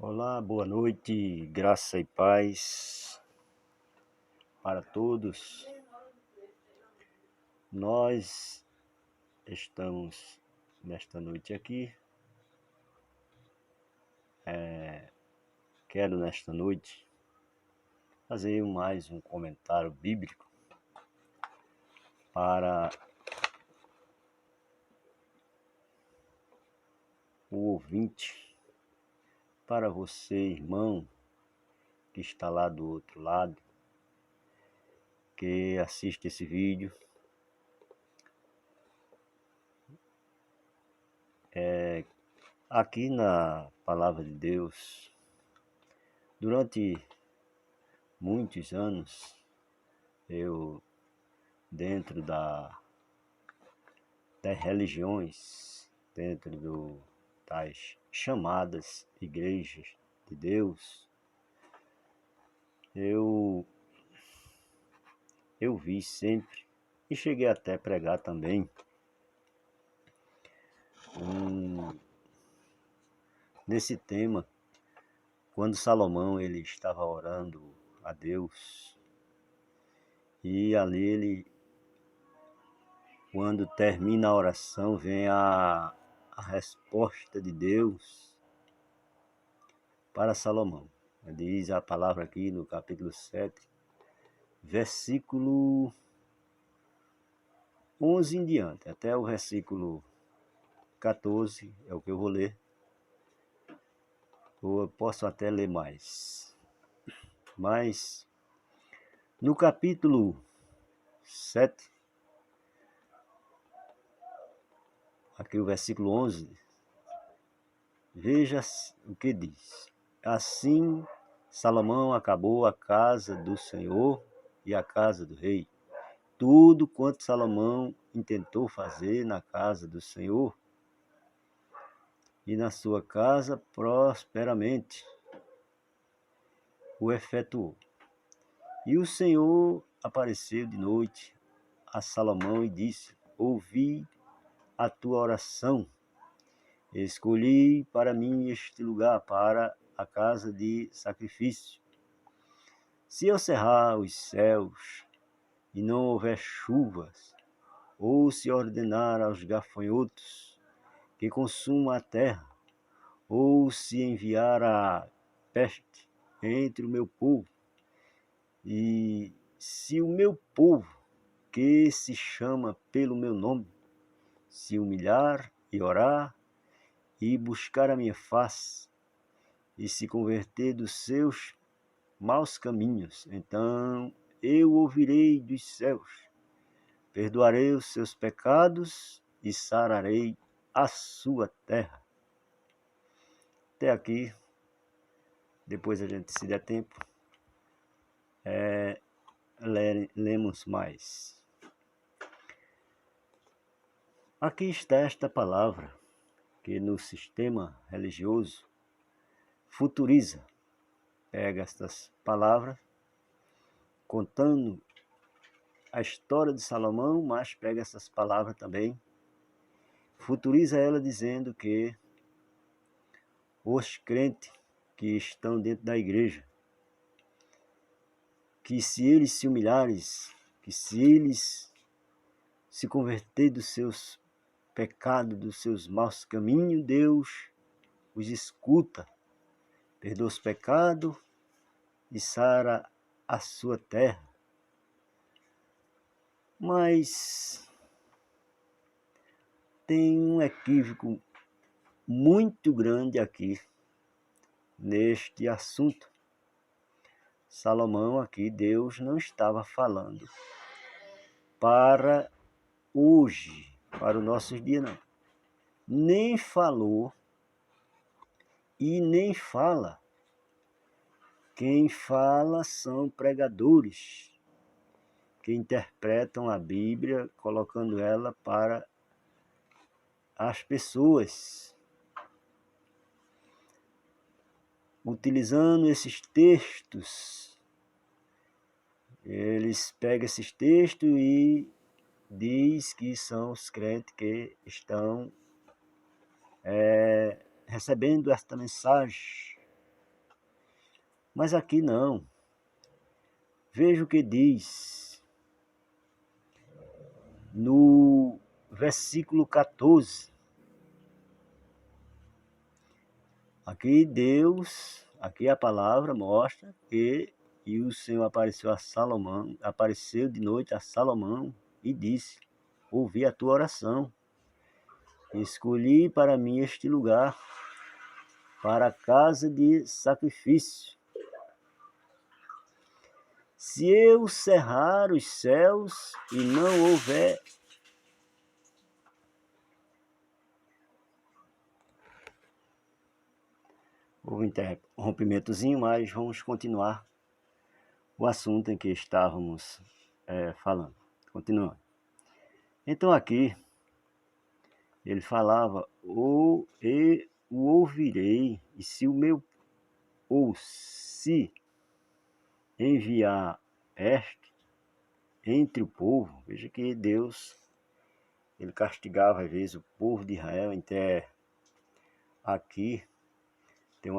Olá, boa noite, graça e paz para todos. Nós estamos nesta noite aqui. Quero nesta noite fazer mais um comentário bíblico para o ouvinte, para você, irmão, que está lá do outro lado, que assiste esse vídeo. Aqui na Palavra de Deus, durante muitos anos, eu, dentro das religiões, das chamadas igrejas de Deus, eu vi sempre, e cheguei até a pregar também, nesse tema, quando Salomão ele estava orando a Deus, e ali quando termina a oração, vem a resposta de Deus para Salomão. Diz a palavra aqui no capítulo 7, versículo 11 em diante, até o versículo 14, é o que eu vou ler. Ou eu posso até ler mais. Mas, no capítulo 7, aqui o versículo 11, veja o que diz. Assim, Salomão acabou a casa do Senhor e a casa do rei. Tudo quanto Salomão intentou fazer na casa do Senhor e na sua casa prosperamente o efetuou. E o Senhor apareceu de noite a Salomão e disse: ouvi a tua oração, escolhi para mim este lugar para a casa de sacrifício. Se eu cerrar os céus e não houver chuvas, ou se ordenar aos gafanhotos que consumam a terra, ou se enviar a peste entre o meu povo, e se o meu povo, que se chama pelo meu nome, se humilhar e orar, e buscar a minha face, e se converter dos seus maus caminhos, então eu ouvirei dos céus, perdoarei os seus pecados e sararei a sua terra. Até aqui, depois a gente, se der tempo, lemos mais. Aqui está esta palavra que no sistema religioso futuriza. Pega estas palavras contando a história de Salomão, mas pega essas palavras também, futuriza ela dizendo que os crentes que estão dentro da igreja, que se eles se humilharem, que se eles se converterem dos seus pecados, dos seus maus caminhos, Deus os escuta, perdoa os pecados e sara a sua terra. Mas tem um equívoco muito grande aqui neste assunto. Salomão aqui, Deus não estava falando para hoje, para os nossos dias, não. Nem falou e nem fala. Quem fala são pregadores que interpretam a Bíblia, colocando ela para as pessoas, utilizando esses textos. Eles pegam esses textos e diz que são os crentes que estão recebendo esta mensagem. Mas aqui não. Veja o que diz no versículo 14. Aqui a palavra mostra que e o Senhor apareceu de noite a Salomão e disse: ouvi a tua oração, escolhi para mim este lugar, para a casa de sacrifício. Se eu cerrar os céus e não houver houve um rompimentozinho, mas vamos continuar o assunto em que estávamos falando. Continuando. Então aqui ele falava, o ouvirei, e se o meu, ou se enviar este entre o povo, veja que Deus, ele castigava às vezes o povo de Israel, até aqui tem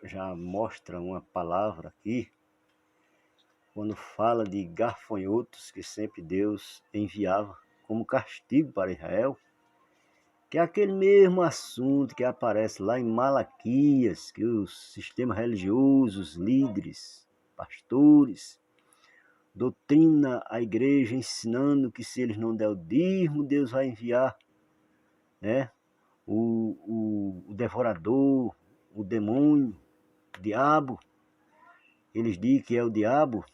já mostra uma palavra aqui, quando fala de gafanhotos que sempre Deus enviava como castigo para Israel, que é aquele mesmo assunto que aparece lá em Malaquias, que os sistemas religiosos, líderes, pastores, doutrina a igreja ensinando que se eles não der o dízimo, Deus vai enviar, né, o devorador, o demônio, o diabo. Eles dizem que é o diabo,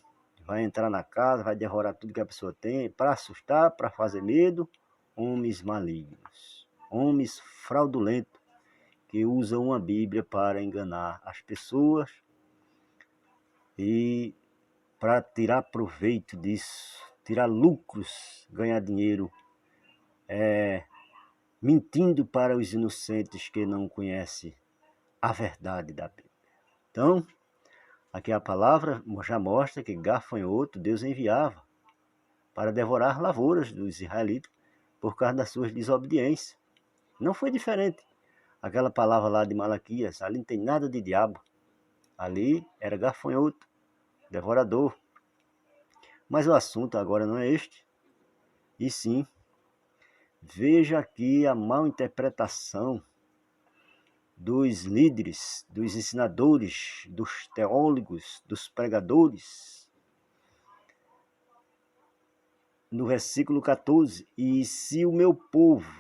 vai entrar na casa, vai devorar tudo que a pessoa tem, para assustar, para fazer medo, homens malignos, homens fraudulentos, que usam uma Bíblia para enganar as pessoas e para tirar proveito disso, tirar lucros, ganhar dinheiro, mentindo para os inocentes que não conhecem a verdade da Bíblia. Então, aqui a palavra já mostra que gafanhoto Deus enviava para devorar lavouras dos israelitas por causa das suas desobediências. Não foi diferente. Aquela palavra lá de Malaquias, ali não tem nada de diabo. Ali era gafanhoto, devorador. Mas o assunto agora não é este. E sim, veja aqui a mal interpretação dos líderes, dos ensinadores, dos teólogos, dos pregadores. No versículo 14, e se o meu povo,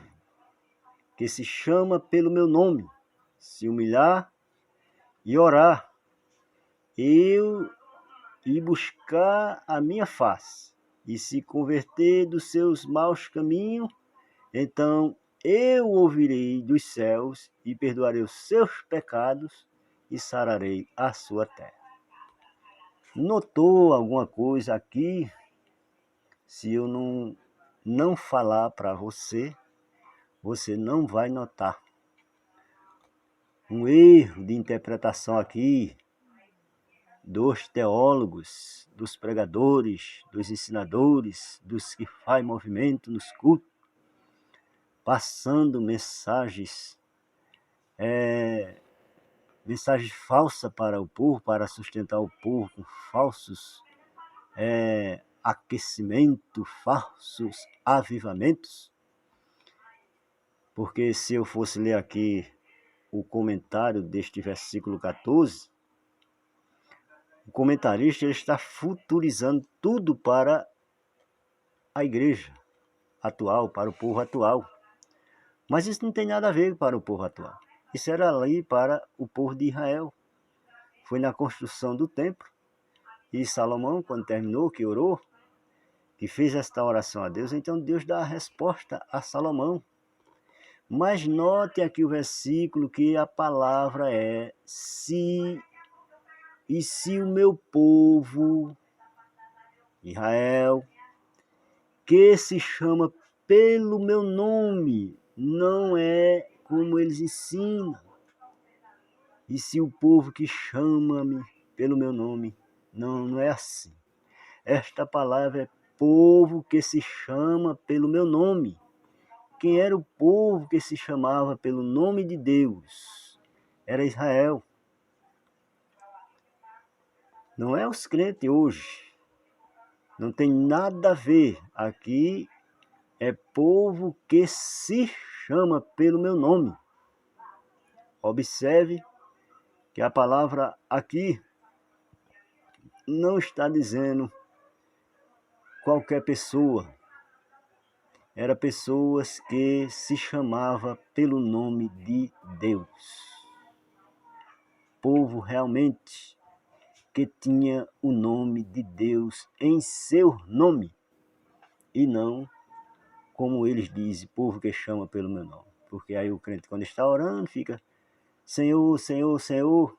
que se chama pelo meu nome, se humilhar e orar, e buscar a minha face, e se converter dos seus maus caminhos, então eu ouvirei dos céus e perdoarei os seus pecados e sararei a sua terra. Notou alguma coisa aqui? Se eu não falar para você, você não vai notar. Um erro de interpretação aqui dos teólogos, dos pregadores, dos ensinadores, dos que fazem movimento nos cultos, passando mensagens falsas para o povo, para sustentar o povo com falsos aquecimentos, falsos avivamentos. Porque se eu fosse ler aqui o comentário deste versículo 14, o comentarista ele está futurizando tudo para a igreja atual, para o povo atual. Mas isso não tem nada a ver para o povo atual. Isso era ali para o povo de Israel. Foi na construção do templo. E Salomão, quando terminou, que orou, que fez esta oração a Deus, então Deus dá a resposta a Salomão. Mas note aqui o versículo que a palavra é se, e se o meu povo, Israel, que se chama pelo meu nome, não é como eles ensinam. E se o povo que chama-me pelo meu nome, não é assim. Esta palavra é povo que se chama pelo meu nome. Quem era o povo que se chamava pelo nome de Deus? Era Israel. Não é os crentes hoje. Não tem nada a ver. Aqui é povo que se chama pelo meu nome. Observe que a palavra aqui não está dizendo qualquer pessoa. Era pessoas que se chamava pelo nome de Deus. Povo realmente que tinha o nome de Deus em seu nome. E não, como eles dizem, povo que chama pelo meu nome. Porque aí o crente, quando está orando, fica Senhor, Senhor, Senhor.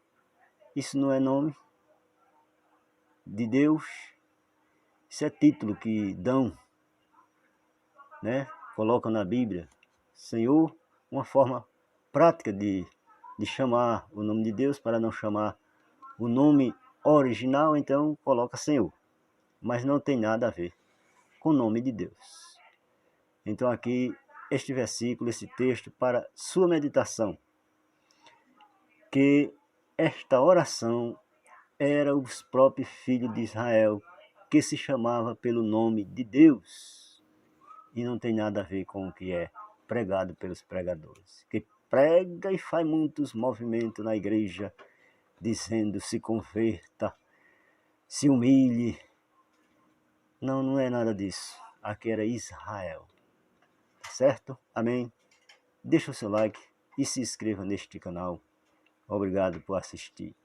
Isso não é nome de Deus. Isso é título que dão, né? Colocam na Bíblia. Senhor, uma forma prática de chamar o nome de Deus, para não chamar o nome original, então coloca Senhor. Mas não tem nada a ver com o nome de Deus. Então aqui, este versículo, esse texto, para sua meditação, que esta oração era os próprios filhos de Israel, que se chamava pelo nome de Deus, e não tem nada a ver com o que é pregado pelos pregadores, que prega e faz muitos movimentos na igreja, dizendo se converta, se humilhe. Não, não é nada disso. Aqui era Israel. Certo? Amém? Deixa o seu like e se inscreva neste canal. Obrigado por assistir.